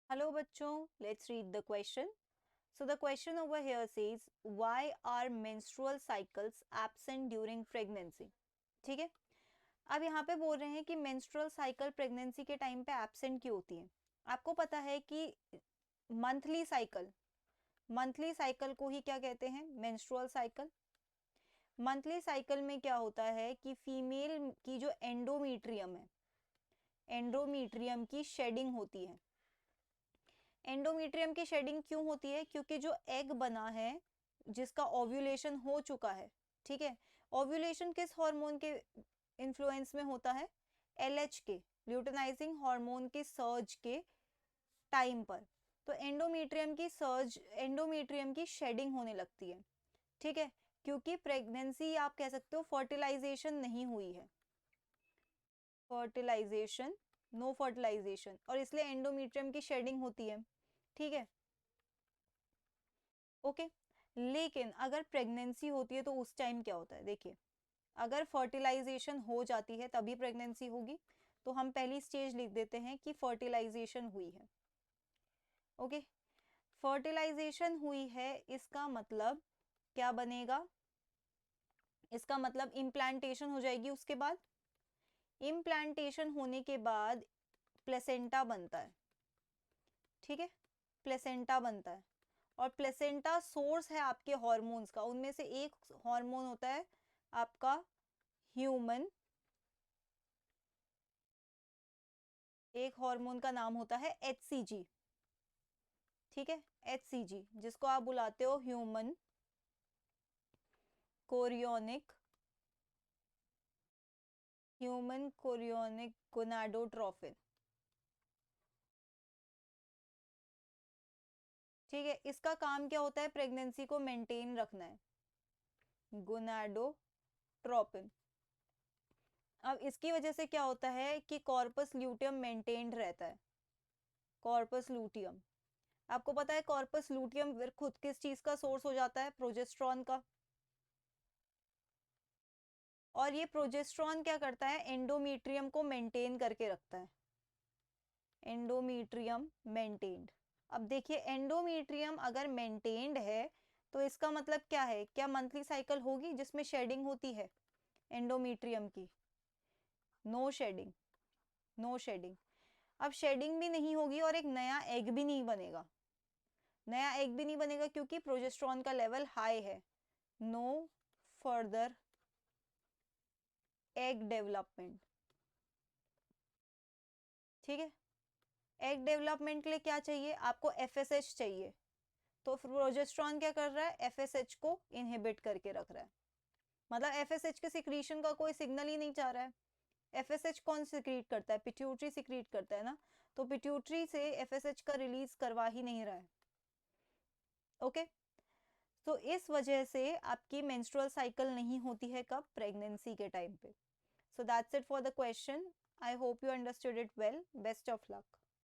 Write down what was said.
Hello बच्चों, let's read the question. So the question over here says, why are menstrual cycles absent during pregnancy? ठीक है, अब यहाँ पे बोल रहे हैं कि menstrual cycle pregnancy के टाइम पे absent क्यों होती है. आपको पता है कि मंथली साइकिल को ही क्या कहते हैं? menstrual cycle. मंथली साइकिल में क्या होता है कि फीमेल की जो एंडोमीट्रियम है, एंडोमीट्रियम की शेडिंग होती है. एंडोमेट्रियम की शेडिंग क्यों होती है? क्योंकि जो एग बना है, जिसका ओव्यूलेशन हो चुका है, ठीक है, ओव्यूलेशन किस हार्मोन के इन्फ्लुएंस में होता है? एलएच के, ल्यूटेनाइजिंग हार्मोन के सर्ज के टाइम पर. तो एंडोमेट्रियम की शेडिंग होने लगती है, ठीक है, क्योंकि प्रेगनेंसी आप कह सकते हो फर्टिलाइजेशन नहीं हुई है, नो फर्टिलाइजेशन, और इसलिए एंडोमेट्रियम की शेडिंग होती है. ठीक है, ओके. लेकिन अगर प्रेगनेंसी होती है तो उस टाइम क्या होता है? देखिए, अगर फर्टिलाइजेशन हो जाती है तभी प्रेगनेंसी होगी, तो हम पहली स्टेज लिख देते हैं कि फर्टिलाइजेशन हुई है. ओके, फर्टिलाइजेशन हुई है, इसका मतलब क्या बनेगा? इसका मतलब इम्प्लांटेशन हो जाएगी. उसके बाद इम्प्लांटेशन होने के बाद प्लेसेंटा बनता है. ठीक है, प्लेसेंटा बनता है, और प्लेसेंटा सोर्स है आपके हार्मोन्स का. उनमें से एक हार्मोन होता है आपका ह्यूमन, एक हार्मोन का नाम होता है HCG. ठीक है, HCG, जिसको आप बुलाते हो ह्यूमन कोरियोनिक गोनाडोट्रोफिन. ठीक है, इसका काम क्या होता है? प्रेगनेंसी को मेंटेन रखना है, गोनाडोट्रोपिन. अब इसकी वजह से क्या होता है कि कॉर्पस ल्यूटियम मेंटेन्ड रहता है. कॉर्पस लूटियम, आपको पता है कॉर्पस लूटियम फिर खुद किस चीज का सोर्स हो जाता है? प्रोजेस्ट्रॉन का. और ये प्रोजेस्ट्रॉन क्या करता है? एंडोमीट्रियम को मेंटेन करके रखता है. Endometrium maintained. अब देखिए, एंडोमीट्रियम अगर मेंटेन्ड है तो इसका मतलब क्या है? क्या मंथली साइकिल होगी जिसमें शेडिंग होती है एंडोमीट्रियम की? No shedding, no shedding. अब शेडिंग भी नहीं होगी और एक नया एग भी नहीं बनेगा. नया एग भी नहीं बनेगा क्योंकि प्रोजेस्ट्रॉन का लेवल हाई है. No further egg development. ठीक है, एग डेवलपमेंट के लिए क्या चाहिए आपको? FSH चाहिए. तो प्रोजेस्ट्रॉन क्या कर रहा है? FSH को इनहिबिट करके रख रहा है. मतलब FSH के सिक्रीशन का कोई सिग्नल ही नहीं चाह रहा है. FSH कौन सिक्रीट करता है? पिट्यूटरी सिक्रीट करता है ना. तो पिट्यूटरी से FSH का रिलीज करवा ही नहीं रहा है. ओके, तो इस वजह से आपकी मेंस्ट्रुअल साइकिल नहीं होती है. कब? प्रेगनेंसी के टाइम पे. So that's it for the question. I hope you understood it well. Best of luck.